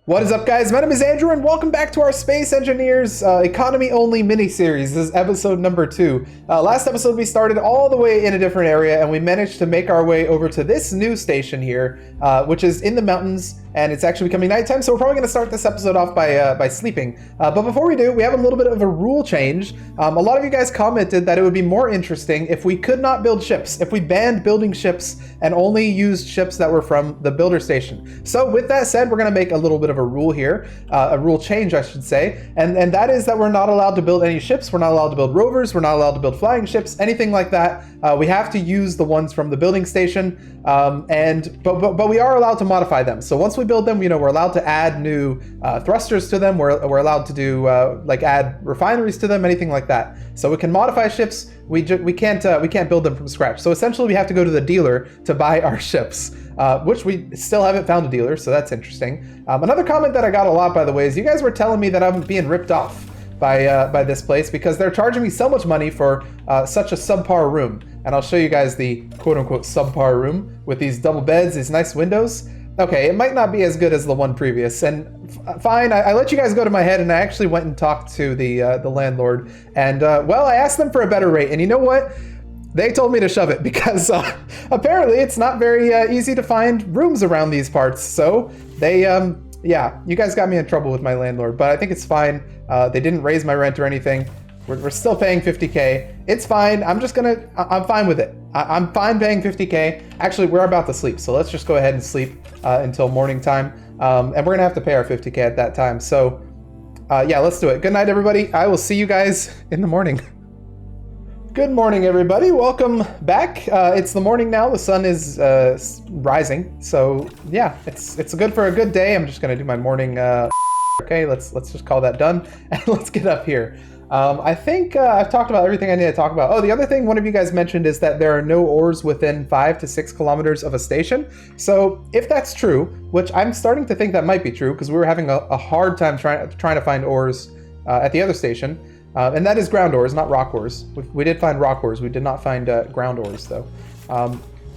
What is up, guys? My name is Andrew, and welcome back to our Space Engineers economy-only mini-series. This is episode number 2. Last episode, we started all the way in a different area, and we managed to make our way over to this new station here, which is in the mountains, and it's actually becoming nighttime, so we're probably going to start this episode off by sleeping. But before we do, we have a little bit of a rule change. A lot of you guys commented that it would be more interesting if we could not build ships, if we banned building ships and only used ships that were from the builder station. So with that said, we're going to make a little bit of a rule here, a rule change, I should say, and that is that we're not allowed to build any ships, we're not allowed to build rovers, we're not allowed to build flying ships, anything like that. We have to use the ones from the building station, but we are allowed to modify them. So once we build them, we're allowed to add new thrusters to them, we're allowed to do like add refineries to them, anything like that. So we can modify ships, we can't build them from scratch. So essentially we have to go to the dealer to buy our ships. Which we still haven't found a dealer, so that's interesting. Another comment that I got a lot, by the way, is you guys were telling me that I'm being ripped off by this place because they're charging me so much money for such a subpar room. And I'll show you guys the quote-unquote subpar room with these double beds, these nice windows. Okay, it might not be as good as the one previous, and fine, I let you guys go to my head, and I actually went and talked to the landlord, and well, I asked them for a better rate, and you know what? They told me to shove it because apparently it's not very easy to find rooms around these parts. So they, yeah, you guys got me in trouble with my landlord, but I think it's fine. They didn't raise my rent or anything. We're still paying 50K. It's fine. I'm fine with it. I'm fine paying 50K. Actually, we're about to sleep, so let's just go ahead and sleep until morning time. And we're gonna have to pay our 50K at that time. So yeah, let's do it. Good night, everybody. I will see you guys in the morning. Good morning, everybody. Welcome back. It's the morning now. The sun is rising, so yeah, it's good for a good day. I'm just gonna do my morning. Okay, let's just call that done, and let's get up here. I think I've talked about everything I need to talk about. Oh, the other thing one of you guys mentioned is that there are no ores within 5 to 6 kilometers of a station. So if that's true, which I'm starting to think that might be true, because we were having a hard time trying to find ores at the other station. And that is ground ores, not rock ores. We did find rock ores. We did not find ground ores, though.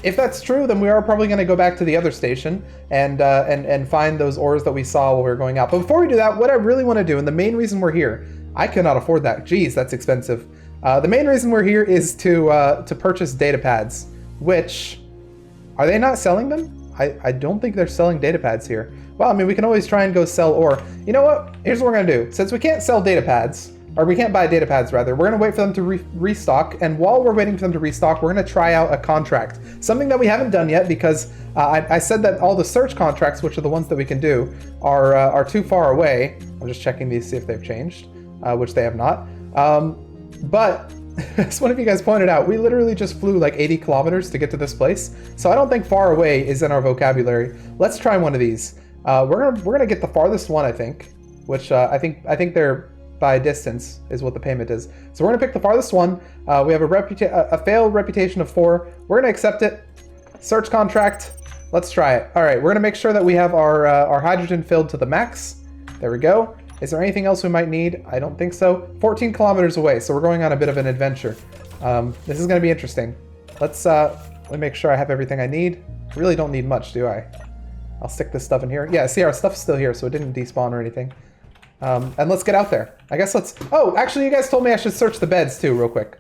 If that's true, then we are probably going to go back to the other station and find those ores that we saw while we were going out. But before we do that, what I really want to do, and the main reason we're here, I cannot afford that. Geez, that's expensive. The main reason we're here is to purchase data pads, which, are they not selling them? I don't think they're selling data pads here. Well, I mean, we can always try and go sell ore. You know what? Here's what we're going to do. Since we can't sell data pads, or we can't buy data pads rather, we're gonna wait for them to restock, and while we're waiting for them to restock, we're gonna try out a contract. Something that we haven't done yet because I said that all the search contracts, which are the ones that we can do, are too far away. I'm just checking these to see if they've changed, which they have not. But as one of you guys pointed out, we literally just flew like 80 kilometers to get to this place, so I don't think far away is in our vocabulary. Let's try one of these. We're gonna get the farthest one, I think, which I think they're by distance is what the payment is. So we're gonna pick the farthest one. We have a failed reputation of 4. We're gonna accept it. Search contract. Let's try it. All right, we're gonna make sure that we have our hydrogen filled to the max. There we go. Is there anything else we might need? I don't think so. 14 kilometers away, so we're going on a bit of an adventure. This is gonna be interesting. Let me make sure I have everything I need. I really don't need much, do I? I'll stick this stuff in here. Yeah, see, our stuff's still here, so it didn't despawn or anything. And let's get out there. I guess oh, actually you guys told me I should search the beds too real quick.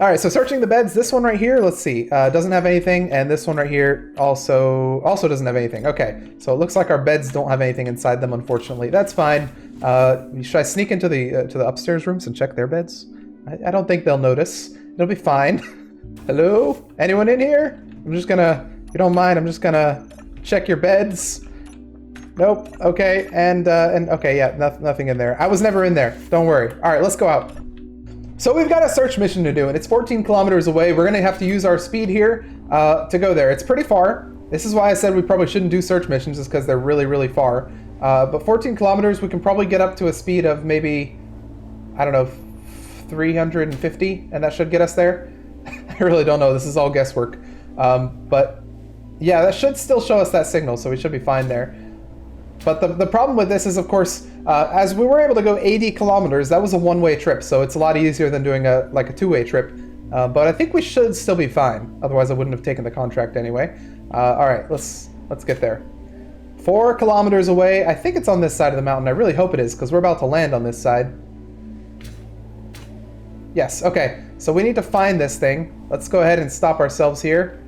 All right, so searching the beds, this one right here, let's see, doesn't have anything, and this one right here also doesn't have anything. Okay, so it looks like our beds don't have anything inside them, unfortunately. That's fine. Should I sneak into the upstairs rooms and check their beds? I don't think they'll notice. It'll be fine. Hello? Anyone in here? I'm just gonna, if you don't mind, I'm just gonna check your beds. Nope. Okay. And okay. Yeah. Nothing in there. I was never in there. Don't worry. All right. Let's go out. So we've got a search mission to do, and it's 14 kilometers away. We're gonna have to use our speed here to go there. It's pretty far. This is why I said we probably shouldn't do search missions, is because they're really, really far. But 14 kilometers, we can probably get up to a speed of maybe, I don't know, 350, and that should get us there. I really don't know. This is all guesswork. But yeah, that should still show us that signal, so we should be fine there. But the problem with this is, of course, as we were able to go 80 kilometers, that was a one-way trip, so it's a lot easier than doing a two-way trip. But I think we should still be fine. Otherwise, I wouldn't have taken the contract anyway. All right, let's get there. 4 kilometers away. I think it's on this side of the mountain. I really hope it is, because we're about to land on this side. Yes, okay. So we need to find this thing. Let's go ahead and stop ourselves here.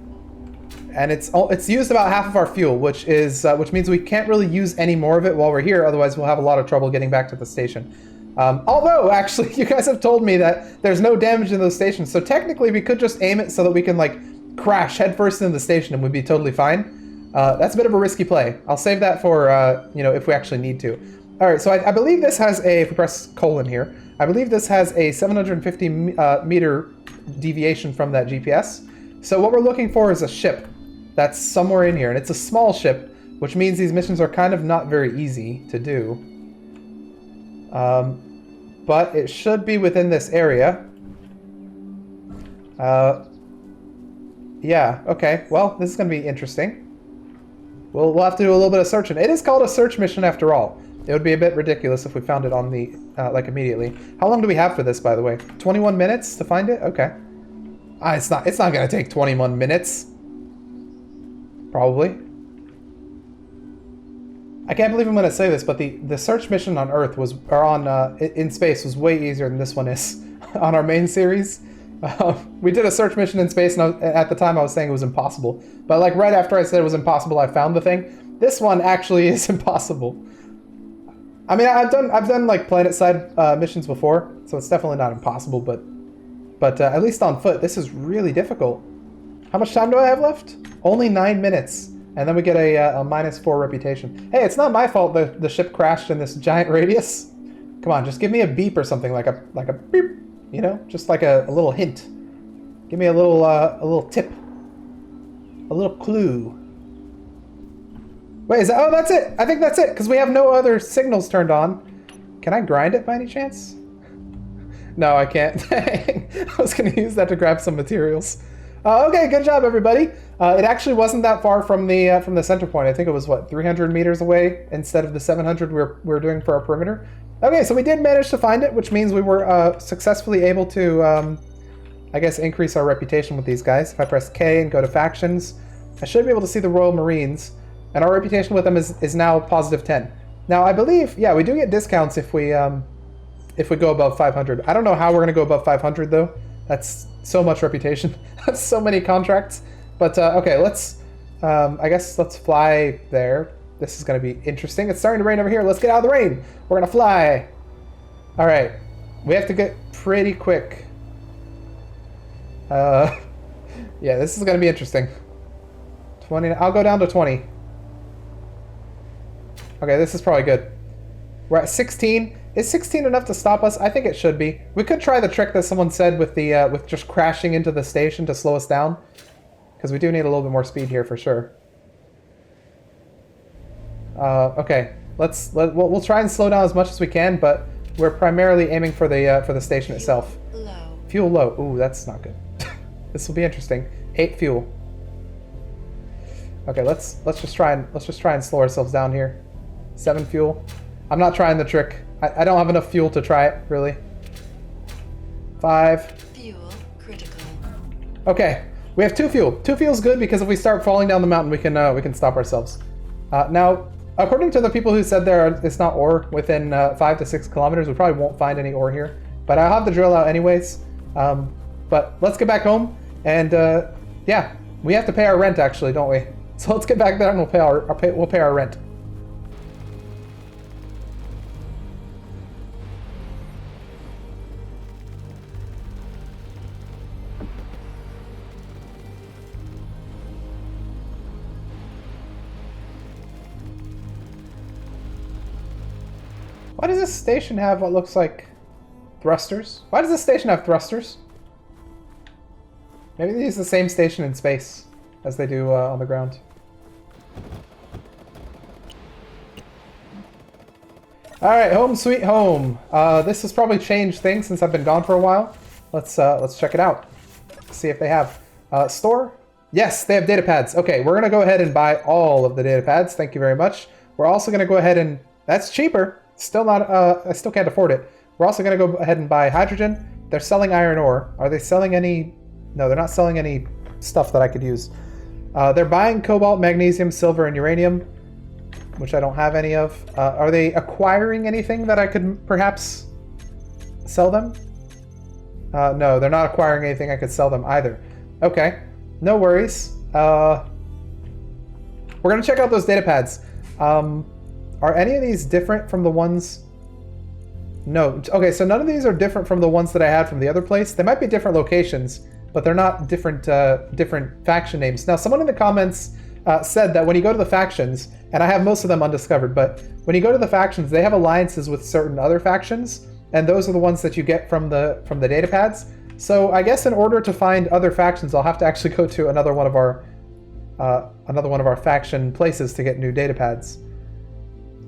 And it's used about half of our fuel, which means we can't really use any more of it while we're here. Otherwise, we'll have a lot of trouble getting back to the station. Although, actually, you guys have told me that there's no damage in those stations. So technically, we could just aim it so that we can, like, crash headfirst into the station and we'd be totally fine. That's a bit of a risky play. I'll save that for, you know, if we actually need to. All right, so I believe this has a, if we press colon here, I believe this has a 750 meter deviation from that GPS. So what we're looking for is a ship that's somewhere in here, and it's a small ship, which means these missions are kind of not very easy to do. But it should be within this area. Yeah, okay, well, this is going to be interesting. We'll have to do a little bit of searching. It is called a search mission after all. It would be a bit ridiculous if we found it on the, like, immediately. How long do we have for this, by the way? 21 minutes to find it? Okay. It's not going to take 21 minutes. Probably. I can't believe I'm going to say this, but the search mission on Earth was, or on, in space was way easier than this one is on our main series. We did a search mission in space, and at the time I was saying it was impossible. But, like, right after I said it was impossible, I found the thing. This one actually is impossible. I mean, I've done like planet side missions before, so it's definitely not impossible. But at least on foot, this is really difficult. How much time do I have left? Only 9 minutes, and then we get a -4 reputation. Hey, it's not my fault the ship crashed in this giant radius. Come on, just give me a beep or something, like a beep, you know, just like a little hint. Give me a little tip, a little clue. Wait, is that... Oh, that's it! I think that's it, because we have no other signals turned on. Can I grind it by any chance? No, I can't. I was going to use that to grab some materials. Okay, good job, everybody. It actually wasn't that far from the center point. I think it was, what, 300 meters away instead of the 700 we're doing for our perimeter. Okay, so we did manage to find it, which means we were successfully able to, I guess, increase our reputation with these guys. If I press K and go to factions, I should be able to see the Royal Marines. And our reputation with them is now +10. Now, I believe, yeah, we do get discounts if we go above 500. I don't know how we're going to go above 500, though. That's so much reputation. That's so many contracts. But, okay, let's, I guess let's fly there. This is going to be interesting. It's starting to rain over here. Let's get out of the rain. We're going to fly. All right. We have to get pretty quick. Yeah, this is going to be interesting. 20, I'll go down to 20. Okay, this is probably good. We're at 16. Is 16 enough to stop us? I think it should be. We could try the trick that someone said with the with just crashing into the station to slow us down, because we do need a little bit more speed here for sure. Okay, we'll try and slow down as much as we can, but we're primarily aiming for the station itself. Low. Fuel low. Ooh, that's not good. This will be interesting. 8 fuel. Okay, let's just try and slow ourselves down here. 7 fuel. I'm not trying the trick. I don't have enough fuel to try it, really. 5. Fuel critical. Okay, we have 2 fuel. 2 fuel's good because if we start falling down the mountain, we can stop ourselves. Now, according to the people who said it's not ore within 5 to 6 kilometers, we probably won't find any ore here. But I'll have the drill out anyways. But let's get back home, and yeah, we have to pay our rent actually, don't we? So let's get back there and we'll pay our rent. Why does this station have what looks like thrusters? Why does this station have thrusters? Maybe they use the same station in space as they do on the ground. Alright, home sweet home. This has probably changed things since I've been gone for a while. Let's check it out. See if they have store. Yes, they have data pads. Okay, we're gonna go ahead and buy all of the data pads. Thank you very much. We're also gonna go ahead and that's cheaper. Still not. I still can't afford it. We're also gonna go ahead and buy hydrogen. They're selling iron ore. Are they selling any? No, they're not selling any stuff that I could use. They're buying cobalt, magnesium, silver, and uranium. which I don't have any of. Are they acquiring anything that I could perhaps sell them? No, they're not acquiring anything I could sell them either. Okay, no worries. We're gonna check out those data pads. Are any of these different from the ones? No. Okay, so none of these are different from the ones that I had from the other place. They might be different locations, but they're not different different faction names. Now, someone in the comments said that when you go to the factions, and I have most of them undiscovered, but when you go to the factions, they have alliances with certain other factions, and those are the ones that you get from the data pads. So I guess in order to find other factions, I'll have to actually go to another one of our faction places to get new data pads.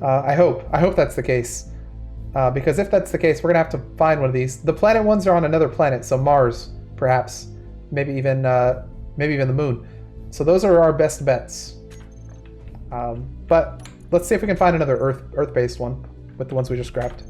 I hope that's the case, because if that's the case, we're gonna have to find one of these. The planet ones are on another planet, so Mars, perhaps, maybe even the moon. So those are our best bets. But let's see if we can find another Earth-based one with the ones we just grabbed.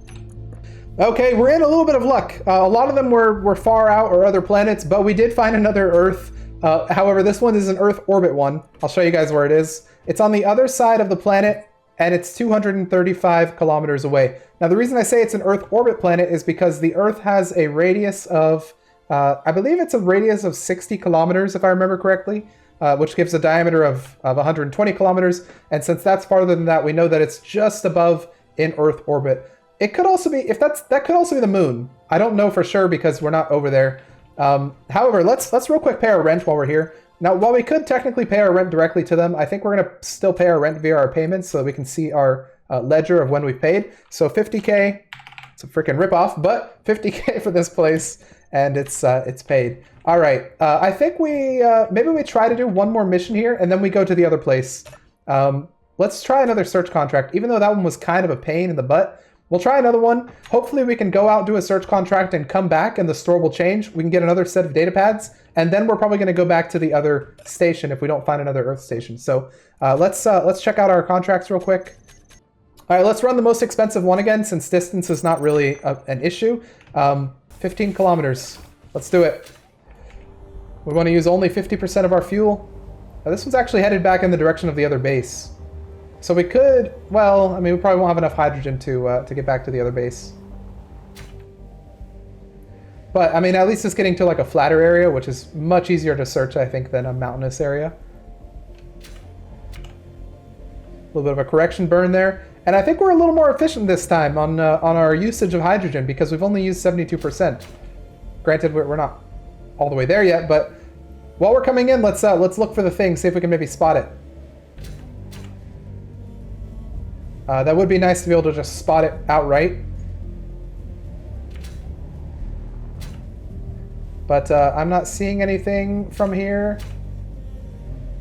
Okay, we're in a little bit of luck. A lot of them were far out or other planets, but we did find another Earth. However, this one is an Earth orbit one. I'll show you guys where it is. It's on the other side of the planet, and it's 235 kilometers away. Now, the reason I say it's an Earth orbit planet is because the Earth has a radius of, I believe it's a radius of 60 kilometers, if I remember correctly, which gives a diameter of 120 kilometers. And since that's farther than that, we know that it's just above in Earth orbit. It could also be, that could also be the moon. I don't know for sure because we're not over there. However, let's real quick pay our rent while we're here. Now, while we could technically pay our rent directly to them, I think we're going to still pay our rent via our payments so that we can see our ledger of when we've paid. So 50K, it's a freaking ripoff, but 50K for this place, and it's paid. All right, I think maybe we try to do one more mission here, and then we go to the other place. Let's try another search contract, even though that one was kind of a pain in the butt. We'll try another one. Hopefully we can go out, do a search contract, and come back, and the store will change. We can get another set of data pads, and then we're probably going to go back to the other station if we don't find another Earth station. So let's check out our contracts real quick. All right, let's run the most expensive one again, since distance is not really an issue. 15 kilometers. Let's do it. We want to use only 50% of our fuel. Now, this one's actually headed back in the direction of the other base. So we could, well, I mean, we probably won't have enough hydrogen to get back to the other base. But, I mean, at least it's getting to like a flatter area, which is much easier to search, I think, than a mountainous area. A little bit of a correction burn there. And I think we're a little more efficient this time on our usage of hydrogen because we've only used 72%. Granted, we're not all the way there yet, but while we're coming in, let's look for the thing, see if we can maybe spot it. That would be nice to be able to just spot it outright. But I'm not seeing anything from here.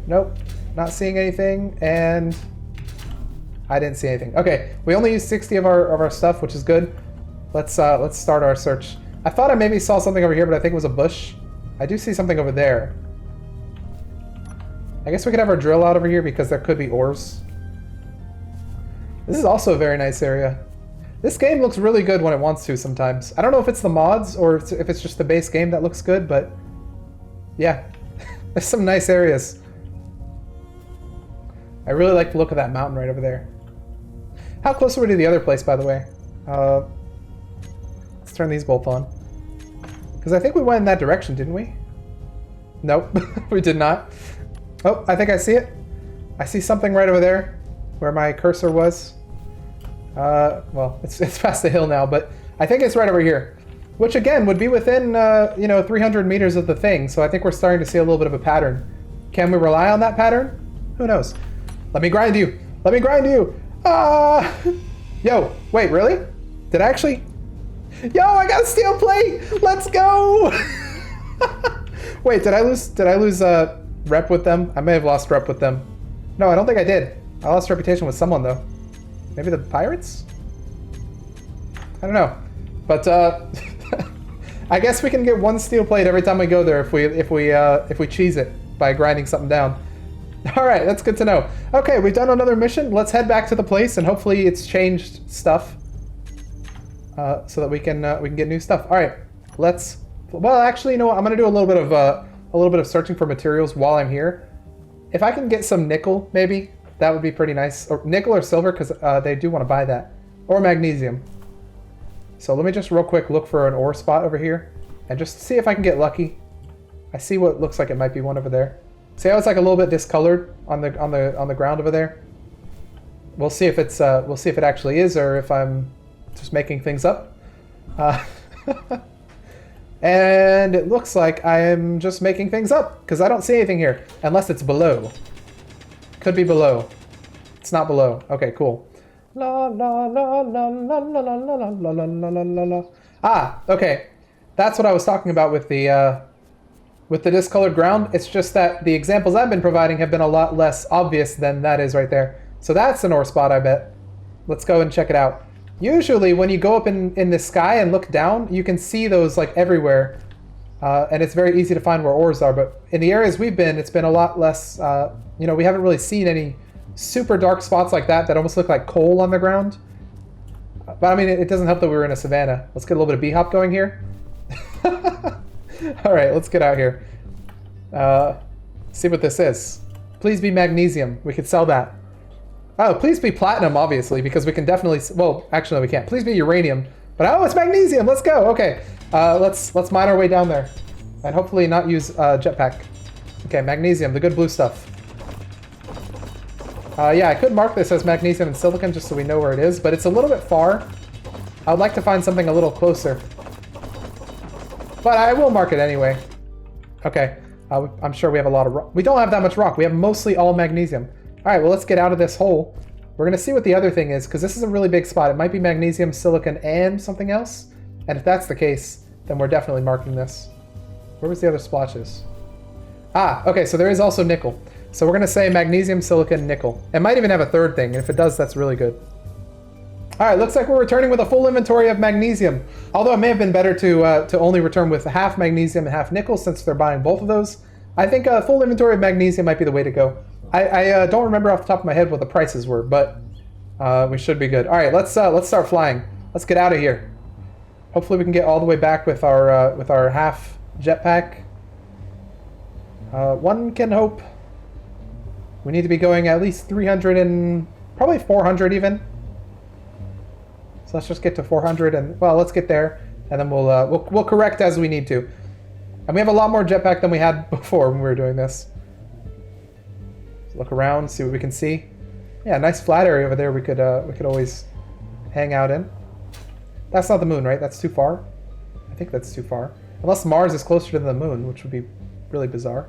Nope, not seeing anything, and I didn't see anything. Okay, we only used 60 of our stuff, which is good. Let's start our search. I thought I maybe saw something over here, but I think it was a bush. I do see something over there. I guess we could have our drill out over here because there could be ores. This is also a very nice area. This game looks really good when it wants to sometimes. I don't know if it's the mods or if it's just the base game that looks good, but yeah, there's some nice areas. I really like the look of that mountain right over there. How close are we to the other place, by the way? Let's turn these both on. Because I think we went in that direction, didn't we? Nope, we did not. Oh, I think I see it. I see something right over there where my cursor was. Well, it's past the hill now, but I think it's right over here. Which again would be within, 300 meters of the thing, so I think we're starting to see a little bit of a pattern. Can we rely on that pattern? Who knows? Let me grind you! Let me grind you! Ah! Yo, wait, really? Did I actually... Yo, I got a steel plate! Let's go! Wait, did I lose rep with them? I may have lost rep with them. No, I don't think I did. I lost reputation with someone though. Maybe the pirates? I don't know. But I guess we can get one steel plate every time we go there if we cheese it by grinding something down. All right, that's good to know. Okay, we've done another mission. Let's head back to the place and hopefully it's changed stuff so that we can get new stuff. All right, let's. Well, actually, you know what? I'm gonna do a little bit of searching for materials while I'm here. If I can get some nickel, maybe That would be pretty nice. Or nickel or silver, because they do want to buy that. Or magnesium. So let me just real quick look for an ore spot over here. And just see if I can get lucky. I see what looks like it might be one over there. See how it's like a little bit discolored on the ground over there? We'll see if it's we'll see if it actually is, or if I'm just making things up. And it looks like I am just making things up, because I don't see anything here. Unless it's below. Could be below. It's not below. Okay, cool. La la la la la la la la la la la la la. Ah, okay. That's what I was talking about with the discolored ground. It's just that the examples I've been providing have been a lot less obvious than that is right there. So that's an ore spot, I bet. Let's go and check it out. Usually when you go up in the sky and look down, you can see those like everywhere. And it's very easy to find where ores are. But in the areas we've been, it's been a lot less, you know, we haven't really seen any super dark spots like that almost look like coal on the ground. But I mean, it doesn't help that we were in a savanna. Let's get a little bit of bee-hop going here. All right, let's get out here. See what this is. Please be magnesium. We could sell that. Oh, please be platinum, obviously, because we can definitely... Well, actually, no, we can't. Please be uranium. But oh, it's magnesium. Let's go. Okay, let's mine our way down there, and hopefully not use jetpack. Okay, magnesium, the good blue stuff. Yeah, I could mark this as magnesium and silicon just so we know where it is, but it's a little bit far. I would like to find something a little closer. But I will mark it anyway. Okay, I'm sure we have a lot of rock. We don't have that much rock. We have mostly all magnesium. All right, well, let's get out of this hole. We're going to see what the other thing is, because this is a really big spot. It might be magnesium, silicon, and something else. And if that's the case, then we're definitely marking this. Where was the other splotches? Ah, okay, so there is also nickel. So we're going to say magnesium, silicon, nickel. It might even have a third thing, and if it does, that's really good. All right, looks like we're returning with a full inventory of magnesium. Although it may have been better to only return with half magnesium and half nickel, since they're buying both of those. I think a full inventory of magnesium might be the way to go. I don't remember off the top of my head what the prices were, but we should be good. All right, let's start flying. Let's get out of here. Hopefully we can get all the way back with our half jetpack. One can hope. We need to be going at least 300 and probably 400 even. So let's just get to 400 and, well, let's get there, and then we'll correct as we need to. And we have a lot more jetpack than we had before when we were doing this. Let's look around, see what we can see. Yeah, nice flat area over there we could always hang out in. That's not the moon, right? That's too far. I think that's too far. Unless Mars is closer to the moon, which would be really bizarre.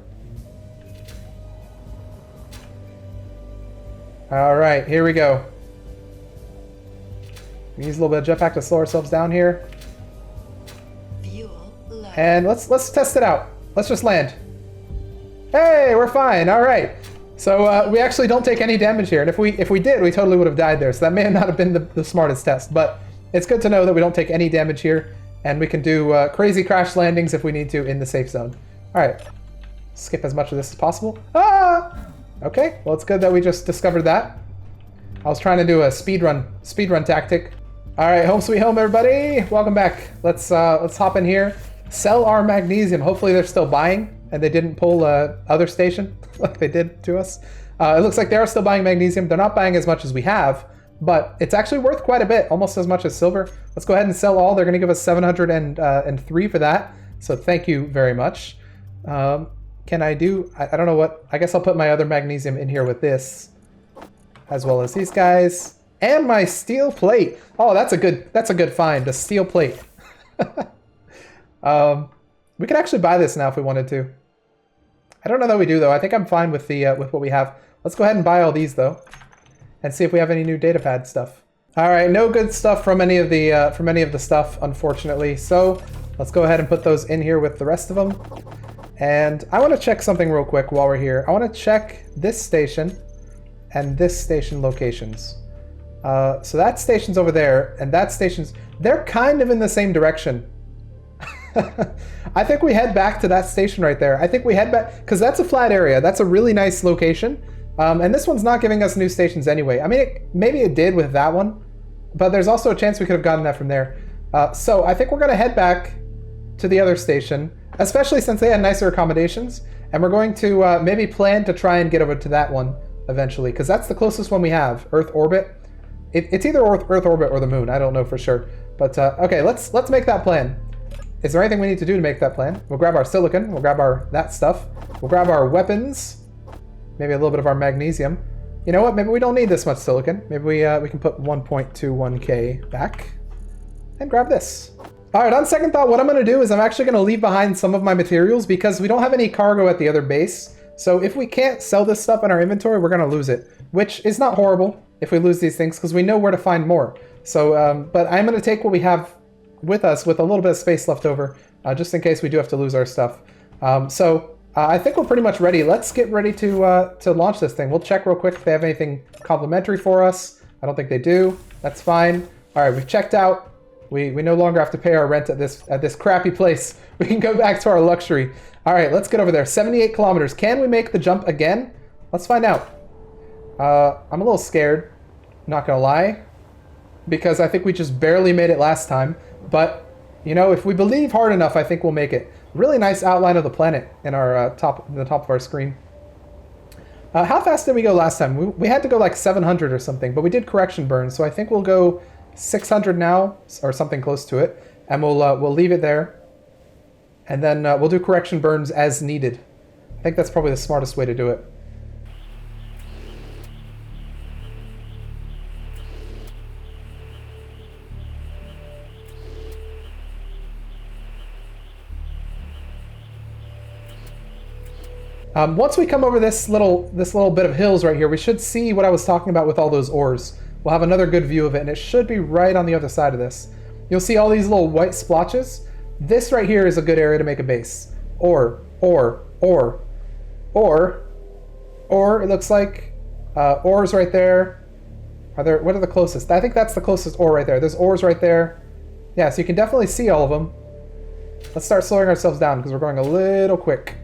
All right, here we go. We use a little bit of jetpack to slow ourselves down here. Fuel low. And let's test it out. Let's just land. Hey, we're fine. All right. So we actually don't take any damage here. And if we did, we totally would have died there. So that may not have been the smartest test. But it's good to know that we don't take any damage here. And we can do crazy crash landings if we need to in the safe zone. All right. Skip as much of this as possible. Ah! Okay. Well, it's good that we just discovered that. I was trying to do a speedrun tactic. All right, home sweet home, everybody. Welcome back. Let's hop in here. Sell our magnesium. Hopefully they're still buying and they didn't pull other station like they did to us. It looks like they are still buying magnesium. They're not buying as much as we have, but it's actually worth quite a bit, almost as much as silver. Let's go ahead and sell all. They're going to give us 703 for that. So thank you very much. Can I do? I don't know what. I guess I'll put my other magnesium in here with this, as well as these guys. And my steel plate. Oh, that's a good find. A steel plate. We could actually buy this now if we wanted to. I don't know that we do though. I think I'm fine with with what we have. Let's go ahead and buy all these though, and see if we have any new datapad stuff. All right, no good stuff from any of the stuff, unfortunately. So let's go ahead and put those in here with the rest of them. And I want to check something real quick while we're here. I want to check this station and this station locations. So that station's over there, and that station's... They're kind of in the same direction. I think we head back to that station right there. I think we head back... Because that's a flat area. That's a really nice location. And this one's not giving us new stations anyway. I mean, maybe it did with that one. But there's also a chance we could have gotten that from there. So I think we're going to head back to the other station, especially since they had nicer accommodations. And we're going to maybe plan to try and get over to that one eventually, because that's the closest one we have. Earth orbit. It's either Earth orbit or the moon. I don't know for sure. But okay, let's make that plan. Is there anything we need to do to make that plan? We'll grab our silicon. We'll grab that stuff. We'll grab our weapons. Maybe a little bit of our magnesium. You know what? Maybe we don't need this much silicon. Maybe we can put 1.21k back and grab this. All right, on second thought, what I'm going to do is I'm actually going to leave behind some of my materials because we don't have any cargo at the other base. So if we can't sell this stuff in our inventory, we're going to lose it, which is not horrible if we lose these things because we know where to find more. So, but I'm going to take what we have with us with a little bit of space left over, just in case we do have to lose our stuff. I think we're pretty much ready. Let's get ready to launch this thing. We'll check real quick if they have anything complimentary for us. I don't think they do. That's fine. All right, we've checked out. We no longer have to pay our rent at this crappy place. We can go back to our luxury. All right, let's get over there. 78 kilometers. Can we make the jump again? Let's find out. I'm a little scared, not gonna lie, because I think we just barely made it last time. But, you know, if we believe hard enough, I think we'll make it. Really nice outline of the planet in our the top of our screen. How fast did we go last time? We had to go like 700 or something, but we did correction burn, so I think we'll go 600 now, or something close to it, and we'll leave it there. And then we'll do correction burns as needed. I think that's probably the smartest way to do it. Once we come over this little bit of hills right here, we should see what I was talking about with all those ores. We'll have another good view of it, and it should be right on the other side of this. You'll see all these little white splotches. This right here is a good area to make a base. Or, it looks like ores right there. What are the closest? I think that's the closest ore right there. There's ores right there. Yeah, so you can definitely see all of them. Let's start slowing ourselves down because we're going a little quick.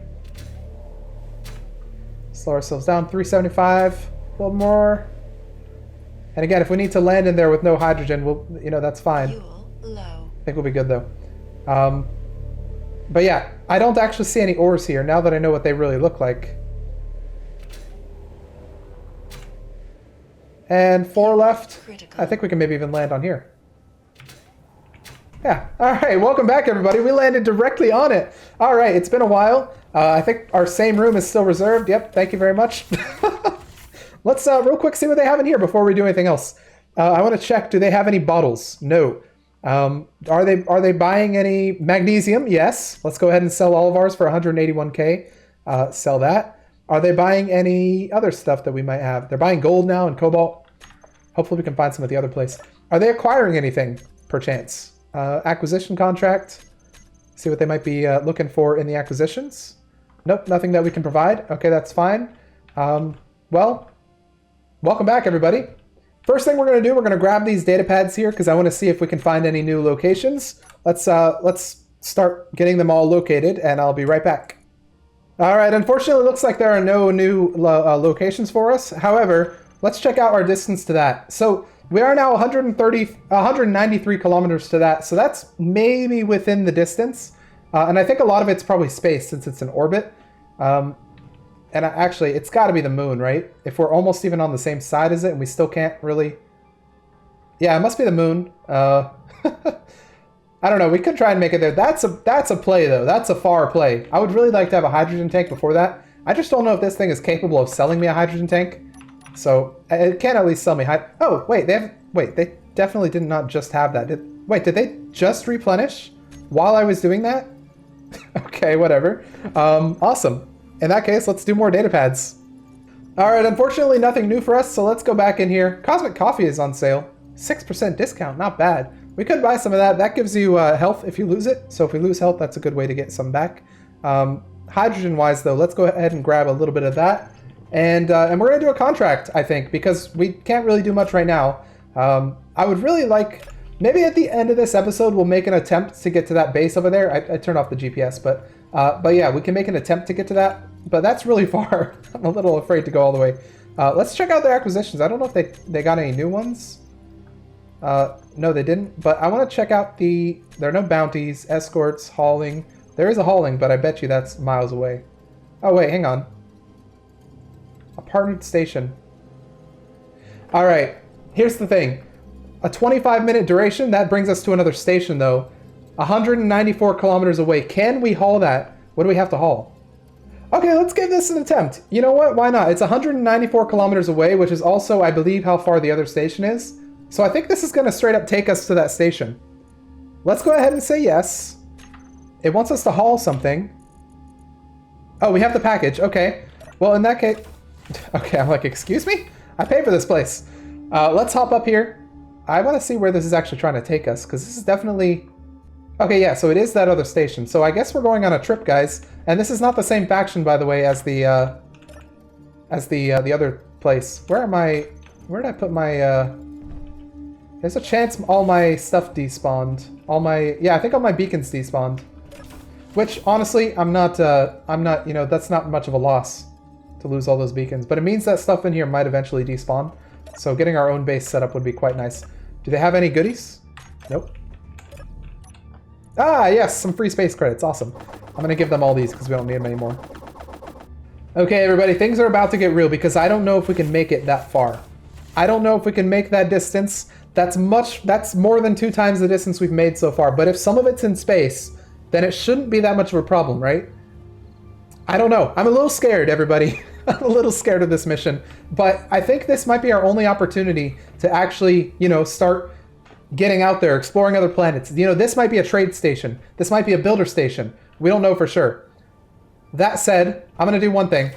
Slow ourselves down, 375, a little more. And again, if we need to land in there with no hydrogen, that's fine. Fuel low. I think we'll be good though. But yeah, I don't actually see any ores here now that I know what they really look like. And 4 left. Critical. I think we can maybe even land on here. Yeah. All right. Welcome back, everybody. We landed directly on it. All right. It's been a while. I think our same room is still reserved. Yep. Thank you very much. Let's real quick see what they have in here before we do anything else. I want to check. Do they have any bottles? No. Are they buying any magnesium? Yes. Let's go ahead and sell all of ours for 181k. Sell that. Are they buying any other stuff that we might have? They're buying gold now and cobalt. Hopefully we can find some at the other place. Are they acquiring anything, perchance? Acquisition contract. See what they might be looking for in the acquisitions. Nope, nothing that we can provide. Okay, that's fine. Well, welcome back, everybody. First thing we're going to do, we're going to grab these data pads here because I want to see if we can find any new locations. Let's start getting them all located, and I'll be right back. All right, unfortunately, it looks like there are no new locations for us. However, let's check out our distance to that. So we are now 193 kilometers to that, so that's maybe within the distance. And I think a lot of it's probably space since it's an orbit. And actually, it's got to be the moon, right? If we're almost even on the same side as it and we still can't really... Yeah, it must be the moon. I don't know. We could try and make it there. That's a play, though. That's a far play. I would really like to have a hydrogen tank before that. I just don't know if this thing is capable of selling me a hydrogen tank. So it can at least sell me Oh, wait. They definitely did not just have that. Did they just replenish while I was doing that? Okay, whatever. Awesome. In that case, let's do more data pads. All right, unfortunately, nothing new for us, so let's go back in here. Cosmic Coffee is on sale. 6% discount, not bad. We could buy some of that. That gives you health if you lose it. So if we lose health, that's a good way to get some back. Hydrogen-wise, though, let's go ahead and grab a little bit of that. And we're going to do a contract, I think, because we can't really do much right now. I would really like... Maybe at the end of this episode, we'll make an attempt to get to that base over there. I turned off the GPS, but yeah, we can make an attempt to get to that. But that's really far. I'm a little afraid to go all the way. Let's check out their acquisitions. I don't know if they got any new ones. No, they didn't. But I want to check out there are no bounties, escorts, hauling. There is a hauling, but I bet you that's miles away. Oh, wait, hang on. partnered station. All right, here's the thing. A 25-minute duration, that brings us to another station, though. 194 kilometers away. Can we haul that? What do we have to haul? Okay, let's give this an attempt. You know what? Why not? It's 194 kilometers away, which is also, I believe, how far the other station is. So I think this is going to straight up take us to that station. Let's go ahead and say yes. It wants us to haul something. Oh, we have the package. Okay. Well, in that case... Okay, I'm like, excuse me? I paid for this place. Let's hop up here. I want to see where this is actually trying to take us, because this is definitely... Okay, yeah, so it is that other station. So I guess we're going on a trip, guys. And this is not the same faction, by the way, as the other place. Where am I... Where did I put my... There's a chance all my stuff despawned. All my... Yeah, I think all my beacons despawned. Which, honestly, I'm not, you know, that's not much of a loss to lose all those beacons. But it means that stuff in here might eventually despawn. So getting our own base set up would be quite nice. Do they have any goodies? Nope. Ah, yes, some free space credits. Awesome. I'm going to give them all these because we don't need them anymore. Okay, everybody, things are about to get real because I don't know if we can make it that far. I don't know if we can make that distance. That's more than 2 times the distance we've made so far. But if some of it's in space, then it shouldn't be that much of a problem, right? I don't know. I'm a little scared, everybody. I'm a little scared of this mission. But I think this might be our only opportunity to actually, you know, start getting out there, exploring other planets. You know, this might be a trade station. This might be a builder station. We don't know for sure. That said, I'm going to do one thing.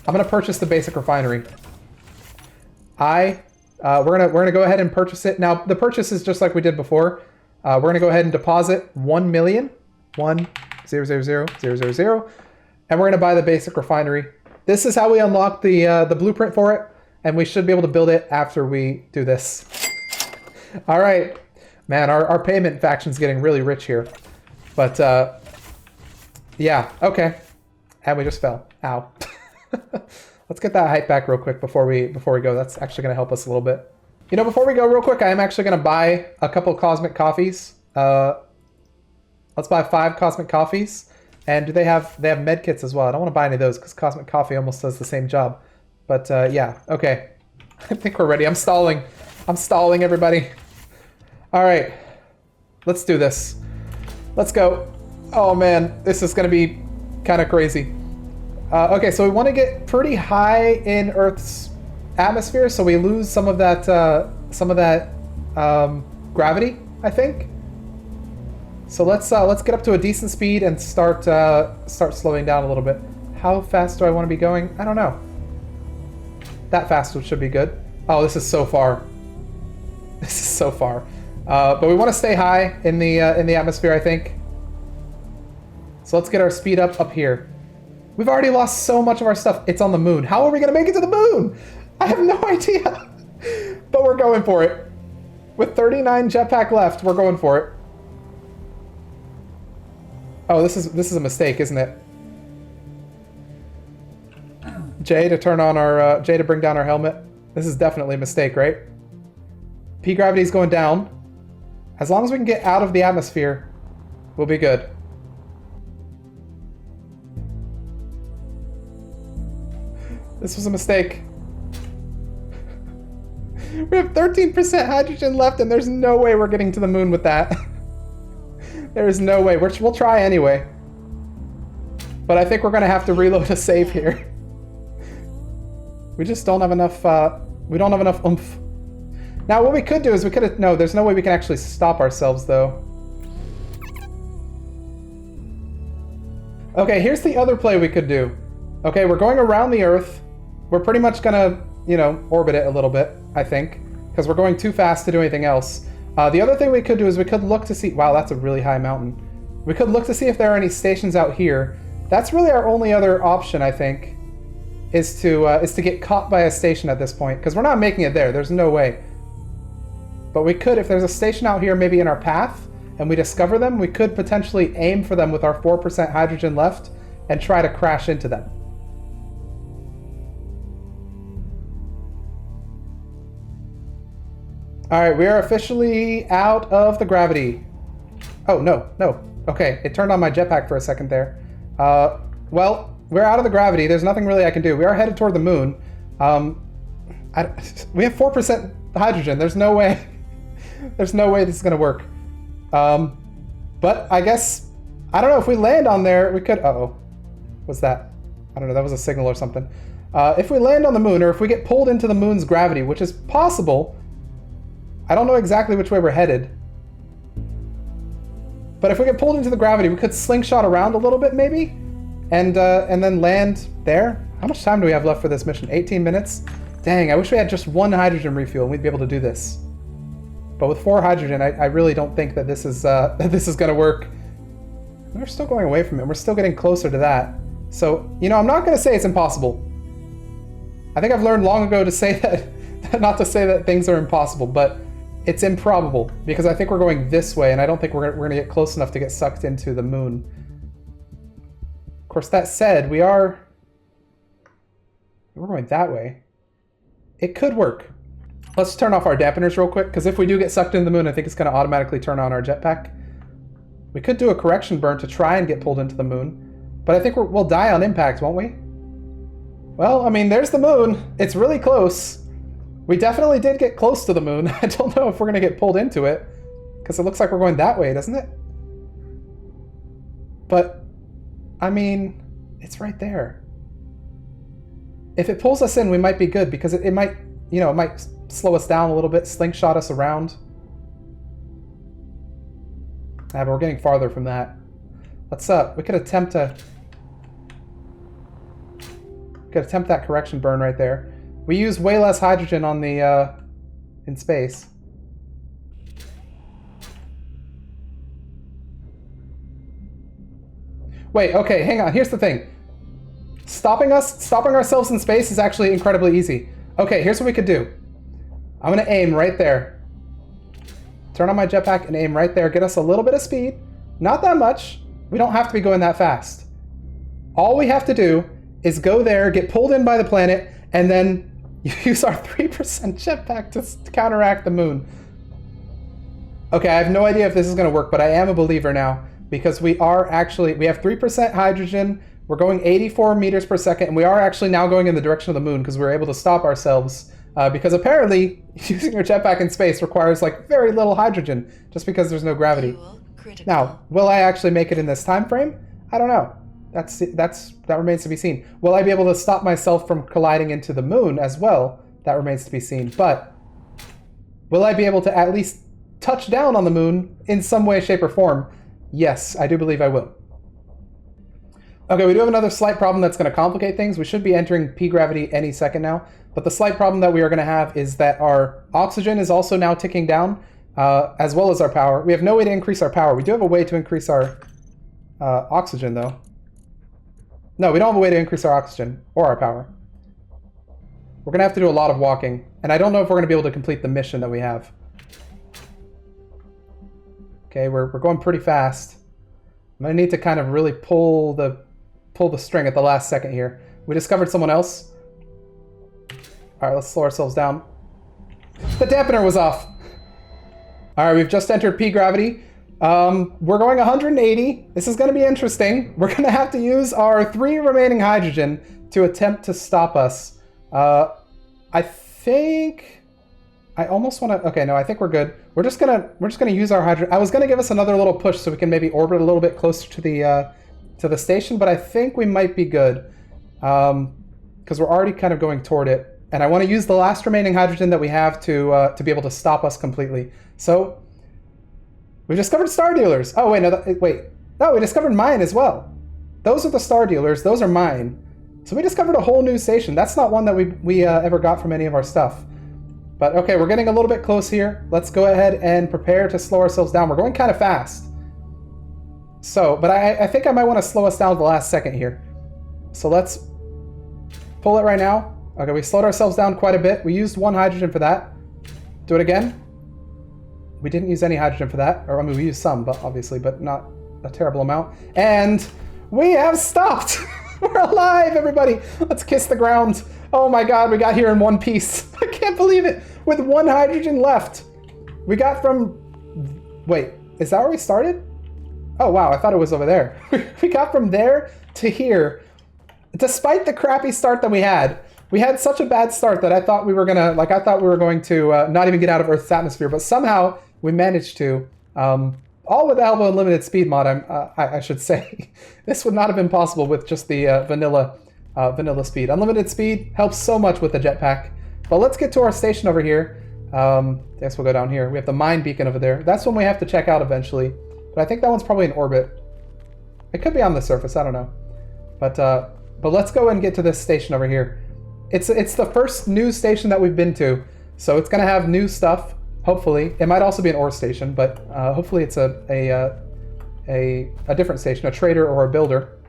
I'm going to purchase the basic refinery. We're gonna go ahead and purchase it. Now, the purchase is just like we did before. We're going to go ahead and deposit 1 million. 1,000,000, and we're going to buy the basic refinery. This is how we unlock the blueprint for it, and we should be able to build it after we do this. All right, man, our payment faction's getting really rich here, but yeah, okay, and we just fell. Ow. Let's get that height back real quick before we go. That's actually going to help us a little bit. You know, before we go real quick, I am actually going to buy a couple cosmic coffees. Let's buy 5 cosmic coffees. And they have med kits as well. I don't want to buy any of those because cosmic coffee almost does the same job. But yeah, okay. I think we're ready. I'm stalling. I'm stalling, everybody. All right, let's do this. Let's go. Oh man, this is gonna be kind of crazy. Okay, so we want to get pretty high in Earth's atmosphere, so we lose some of that gravity, I think. So let's get up to a decent speed and start slowing down a little bit. How fast do I want to be going? I don't know. That fast should be good. Oh, this is so far. This is so far. But we want to stay high in the atmosphere, I think. So let's get our speed up here. We've already lost so much of our stuff. It's on the moon. How are we going to make it to the moon? I have no idea. But we're going for it. With 39 jetpack left, we're going for it. Oh, this is a mistake, isn't it? J to turn on our J to bring down our helmet. This is definitely a mistake, right? P gravity is going down. As long as we can get out of the atmosphere, we'll be good. This was a mistake. We have 13% hydrogen left, and there's no way we're getting to the moon with that. There is no way. We'll try anyway. But I think we're going to have to reload a save here. We just don't have enough, we don't have enough oomph. Now, what we could do is we could have... No, there's no way we can actually stop ourselves, though. Okay, here's the other play we could do. Okay, we're going around the Earth. We're pretty much going to, you know, orbit it a little bit, I think. Because we're going too fast to do anything else. The other thing we could do is we could look to see... Wow, that's a really high mountain. We could look to see if there are any stations out here. That's really our only other option, I think, is to get caught by a station at this point. Because we're not making it there. There's no way. But we could, if there's a station out here maybe in our path, and we discover them, we could potentially aim for them with our 4% hydrogen left and try to crash into them. Alright, we are officially out of the gravity. Oh, no. Okay, it turned on my jetpack for a second there. Well, we're out of the gravity. There's nothing really I can do. We are headed toward the moon. We have 4% hydrogen. There's no way. There's no way this is gonna work. But I guess, I don't know, if we land on there, we could, uh-oh. What's that? I don't know, that was a signal or something. If we land on the moon, or if we get pulled into the moon's gravity, which is possible, I don't know exactly which way we're headed. But if we get pulled into the gravity, we could slingshot around a little bit, maybe? And then land there? How much time do we have left for this mission? 18 minutes? Dang, I wish we had just one hydrogen refuel and we'd be able to do this. But with 4 hydrogen, I really don't think that this is going to work. We're still going away from it. We're still getting closer to that. So, you know, I'm not going to say it's impossible. I think I've learned long ago to say that, not to say that things are impossible, but it's improbable because I think we're going this way and I don't think we're going to get close enough to get sucked into the moon. Of course, that said, we're going that way. It could work. Let's turn off our dampeners real quick, because if we do get sucked into the moon, I think it's going to automatically turn on our jetpack. We could do a correction burn to try and get pulled into the moon, but I think we'll die on impact, won't we? Well, I mean, there's the moon. It's really close. We definitely did get close to the moon. I don't know if we're going to get pulled into it, because it looks like we're going that way, doesn't it? But, I mean, it's right there. If it pulls us in, we might be good, because it might, you know, it might slow us down a little bit, slingshot us around. But we're getting farther from that. Let's we could attempt that correction burn right there. We use way less hydrogen on the in space. Wait, okay, hang on. Here's the thing. Stopping ourselves in space is actually incredibly easy. Okay, here's what we could do. I'm gonna aim right there. Turn on my jetpack and aim right there. Get us a little bit of speed. Not that much. We don't have to be going that fast. All we have to do is go there, get pulled in by the planet, and then use our 3% jetpack to counteract the moon. Okay, I have no idea if this is gonna work, but I am a believer now, because we have 3% hydrogen, we're going 84 meters per second, and we are actually now going in the direction of the moon because we're able to stop ourselves. Because apparently, using your jetpack in space requires like very little hydrogen, just because there's no gravity. Now, will I actually make it in this time frame? I don't know. That remains to be seen. Will I be able to stop myself from colliding into the moon as well? That remains to be seen. But will I be able to at least touch down on the moon in some way, shape, or form? Yes, I do believe I will. Okay, we do have another slight problem that's going to complicate things. We should be entering P-gravity any second now. But the slight problem that we are going to have is that our oxygen is also now ticking down, as well as our power. We have no way to increase our power. We do have a way to increase our oxygen, though. No, we don't have a way to increase our oxygen or our power. We're going to have to do a lot of walking. And I don't know if we're going to be able to complete the mission that we have. Okay, we're going pretty fast. I'm going to need to kind of really pull the string at the last second here. We discovered someone else. All right, let's slow ourselves down. The dampener was off. All right, we've just entered P-gravity. We're going 180. This is going to be interesting. We're going to have to use our 3 remaining hydrogen to attempt to stop us. I think I almost want to. Okay, no, I think we're good. We're just gonna use our hydrogen. I was gonna give us another little push so we can maybe orbit a little bit closer to the station, but I think we might be good because we're already kind of going toward it. And I want to use the last remaining hydrogen that we have to be able to stop us completely. So we discovered star dealers. Oh wait, no, no, we discovered mine as well. Those are the star dealers. Those are mine. So we discovered a whole new station. That's not one that we ever got from any of our stuff. But okay, we're getting a little bit close here. Let's go ahead and prepare to slow ourselves down. We're going kind of fast. So, but I think I might want to slow us down at the last second here. So let's pull it right now. Okay, we slowed ourselves down quite a bit. We used 1 hydrogen for that. Do it again. We didn't use any hydrogen for that. Or I mean, we used some, but obviously, but not a terrible amount. And we have stopped. We're alive, everybody. Let's kiss the ground. Oh my God, we got here in one piece. I can't believe it. With 1 hydrogen left. We got from... Wait, is that where we started? Oh wow, I thought it was over there. We got from there to here. Despite the crappy start that we had, We had such a bad start that I thought we were going to not even get out of Earth's atmosphere, but somehow we managed to. All with the help of unlimited speed mod, I should say. This would not have been possible with just the vanilla speed. Unlimited speed helps so much with the jetpack. But let's get to our station over here. I guess we'll go down here. We have the mine beacon over there. That's one we have to check out eventually. But I think that one's probably in orbit. It could be on the surface, I don't know. But let's go and get to this station over here. It's the first new station that we've been to, so it's gonna have new stuff. Hopefully, it might also be an ore station, but hopefully it's a different station, a trader or a builder.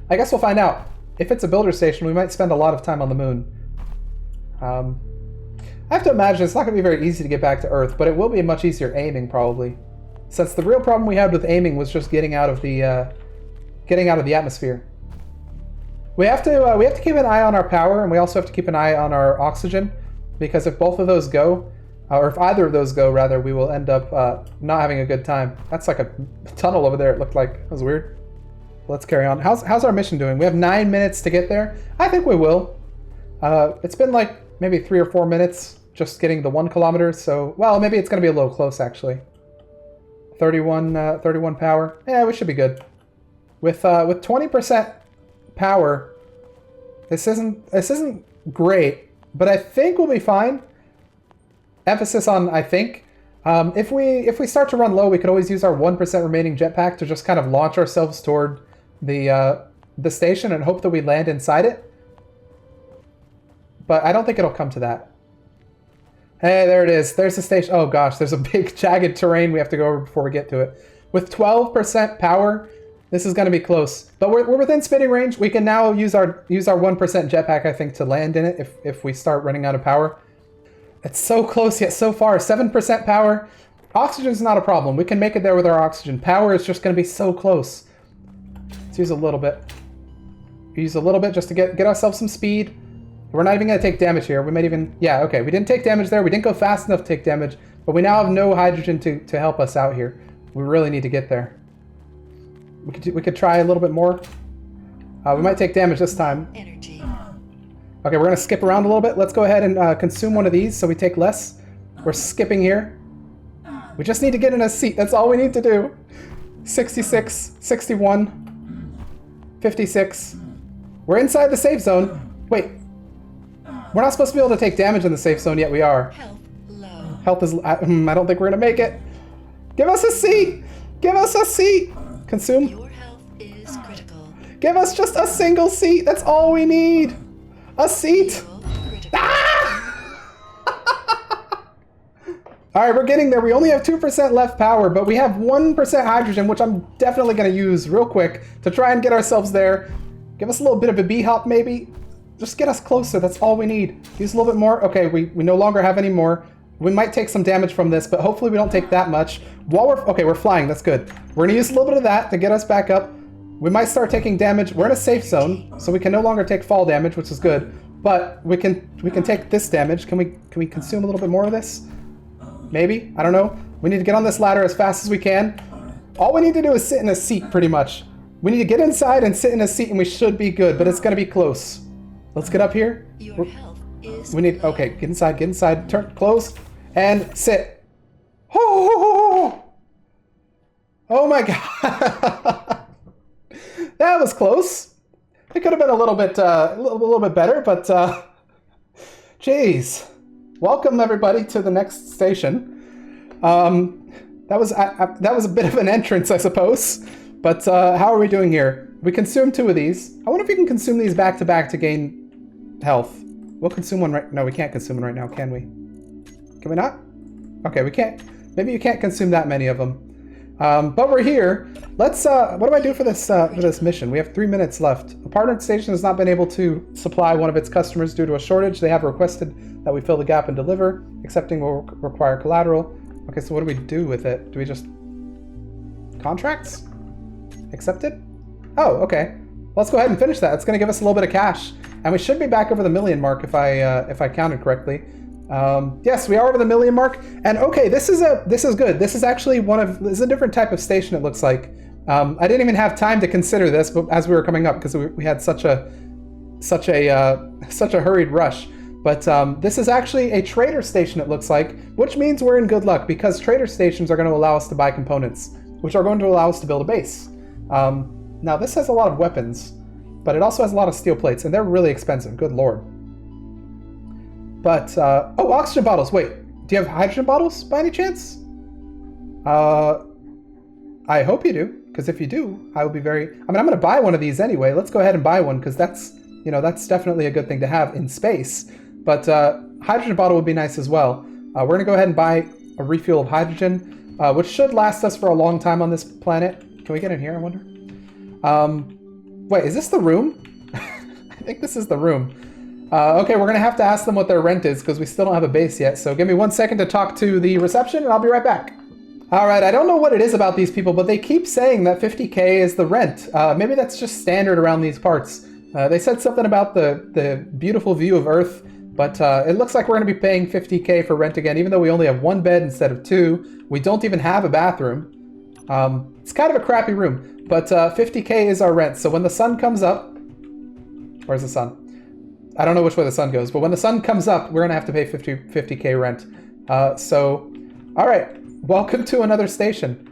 I guess we'll find out. If it's a builder station, we might spend a lot of time on the moon. I have to imagine it's not going to be very easy to get back to Earth, but it will be much easier aiming probably, since the real problem we had with aiming was just getting out of the atmosphere. We have to keep an eye on our power, and we also have to keep an eye on our oxygen, because if both of those go, or if either of those go, rather, we will end up not having a good time. That's like a tunnel over there, it looked like. That was weird. Let's carry on. How's our mission doing? We have 9 minutes to get there. I think we will. It's been like maybe 3 or 4 minutes just getting the 1 kilometer, so, well, maybe it's going to be a little close, actually. 31 power. Yeah, we should be good. With 20% power, this isn't great, but I think we'll be fine. Emphasis on I think. If we start to run low, we could always use our 1% remaining jetpack to just kind of launch ourselves toward the station and hope that we land inside it. But I don't think it'll come to that. Hey, there it is. There's the station. Oh gosh, there's a big jagged terrain we have to go over before we get to it. With 12% power, this is going to be close. But we're within spitting range. We can now use our 1% jetpack, I think, to land in it if we start running out of power. It's so close yet so far. 7% power. Oxygen's not a problem. We can make it there with our oxygen. Power is just going to be so close. Let's use a little bit. Use a little bit just to get ourselves some speed. We're not even going to take damage here. We might even... Yeah, okay. We didn't take damage there. We didn't go fast enough to take damage. But we now have no hydrogen to help us out here. We really need to get there. We could try a little bit more. We might take damage this time. Energy. Okay, we're going to skip around a little bit. Let's go ahead and consume one of these so we take less. We're skipping here. We just need to get in a seat. That's all we need to do. 66, 61, 56. We're inside the safe zone. Wait. We're not supposed to be able to take damage in the safe zone, yet we are. Health low. Health is... I don't think we're going to make it. Give us a seat! Give us a seat! Consume. Your health is critical. Give us just a single seat. That's all we need. A seat. Critical. Ah! All right, we're getting there. We only have 2% left power, but we have 1% hydrogen, which I'm definitely going to use real quick to try and get ourselves there. Give us a little bit of a bee-hop, maybe. Just get us closer. That's all we need. Use a little bit more. Okay, we no longer have any more. We might take some damage from this, but hopefully we don't take that much. Okay, we're flying. That's good. We're going to use a little bit of that to get us back up. We might start taking damage. We're in a safe zone, so we can no longer take fall damage, which is good. But we can take this damage. Can we consume a little bit more of this? Maybe? I don't know. We need to get on this ladder as fast as we can. All we need to do is sit in a seat, pretty much. We need to get inside and sit in a seat, and we should be good, but it's going to be close. Let's get up here. Your health is We need... Okay, get inside. Turn, close, and sit. Oh my god. That was close. It could have been a little bit better, but jeez. Welcome everybody to the next station. That was a bit of an entrance, I suppose. But how are we doing here? We consumed 2 of these. I wonder if you can consume these back to back to gain health. We'll consume one right... No, we can't consume one right now, can we? Can we not? Okay, we can't. Maybe you can't consume that many of them. But we're here. Let's, what do I do for this mission? We have 3 minutes left. A partner station has not been able to supply one of its customers due to a shortage. They have requested that we fill the gap and deliver. Accepting will require collateral. Okay, so what do we do with it? Do we just... Contracts? Accepted? Oh, okay. Let's go ahead and finish that. It's going to give us a little bit of cash. And we should be back over the 1 million mark if I counted correctly. Yes, we are over the 1 million mark. And okay, this is good. This is actually this is a different type of station, it looks like. I didn't even have time to consider this, but as we were coming up, because we had such a such a hurried rush. But this is actually a trader station, it looks like, which means we're in good luck because trader stations are going to allow us to buy components, which are going to allow us to build a base. Now, this has a lot of weapons, but it also has a lot of steel plates, and they're really expensive. Good lord. But, oh, oxygen bottles. Wait, do you have hydrogen bottles by any chance? I hope you do, because if you do, I will be very... I mean, I'm going to buy one of these anyway. Let's go ahead and buy one, because that's, you know, that's definitely a good thing to have in space. But hydrogen bottle would be nice as well. We're going to go ahead and buy a refuel of hydrogen, which should last us for a long time on this planet. Can we get in here, I wonder? Wait, is this the room? I think this is the room. Okay, we're going to have to ask them what their rent is because we still don't have a base yet. So give me 1 second to talk to the reception and I'll be right back. All right, I don't know what it is about these people, but they keep saying that 50K is the rent. Maybe that's just standard around these parts. They said something about the beautiful view of Earth, but it looks like we're going to be paying 50K for rent again, even though we only have 1 bed instead of 2. We don't even have a bathroom. It's kind of a crappy room, but 50K is our rent. So when the sun comes up, where's the sun? I don't know which way the sun goes, but when the sun comes up, we're going to have to pay 50K rent. So, all right, welcome to another station.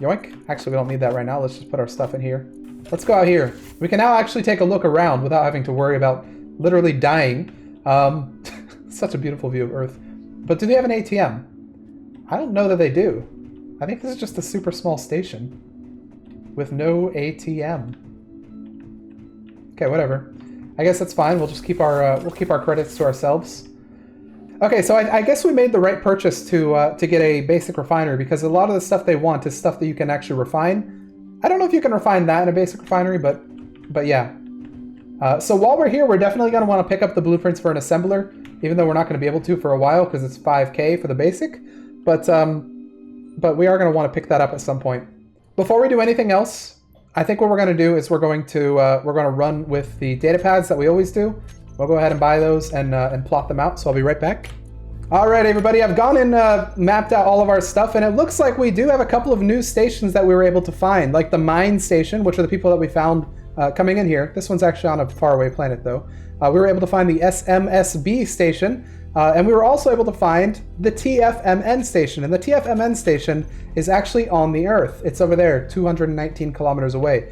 Yoink. Actually, we don't need that right now. Let's just put our stuff in here. Let's go out here. We can now actually take a look around without having to worry about literally dying. Such a beautiful view of Earth. But do they have an ATM? I don't know that they do. I think this is just a super small station with no ATM. Okay, whatever. I guess that's fine. We'll just keep our credits to ourselves. Okay, so I guess we made the right purchase to get a basic refinery because a lot of the stuff they want is stuff that you can actually refine. I don't know if you can refine that in a basic refinery, but yeah. So while we're here, we're definitely going to want to pick up the blueprints for an assembler, even though we're not going to be able to for a while because it's 5K for the basic. But we are going to want to pick that up at some point. Before we do anything else, I think what we're going to do is we're going to run with the data pads that we always do. We'll go ahead and buy those and plot them out. So I'll be right back. All right, everybody, I've gone and mapped out all of our stuff, and it looks like we do have a couple of new stations that we were able to find, like the mine station, which are the people that we found coming in here. This one's actually on a faraway planet, though. We were able to find the SMSB station, and we were also able to find the TFMN station. And the TFMN station is actually on the Earth. It's over there, 219 kilometers away.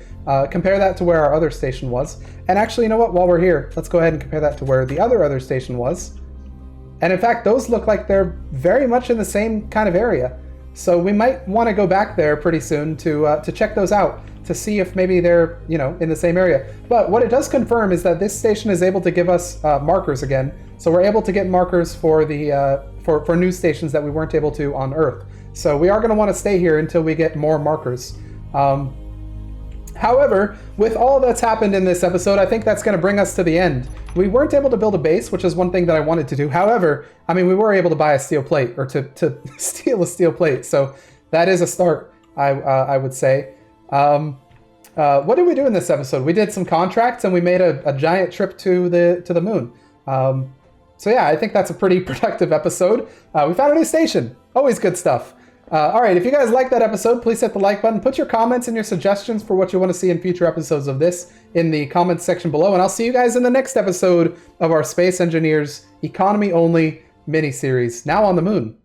Compare that to where our other station was. And actually, you know what? While we're here, let's go ahead and compare that to where the other station was. And in fact, those look like they're very much in the same kind of area. So we might want to go back there pretty soon to check those out, to see if maybe they're, you know, in the same area. But what it does confirm is that this station is able to give us markers again. So we're able to get markers for the for new stations that we weren't able to on Earth. So we are going to want to stay here until we get more markers. However, with all that's happened in this episode, I think that's going to bring us to the end. We weren't able to build a base, which is one thing that I wanted to do. However, I mean, we were able to buy a steel plate, or to steal a steel plate. So that is a start, I would say. What did we do in this episode? We did some contracts and we made a giant trip to the moon. So yeah, I think that's a pretty productive episode. We found a new station. Always good stuff. All right, if you guys like that episode, please hit the like button. Put your comments and your suggestions for what you want to see in future episodes of this in the comments section below. And I'll see you guys in the next episode of our Space Engineers Economy Only mini-series, now on the moon.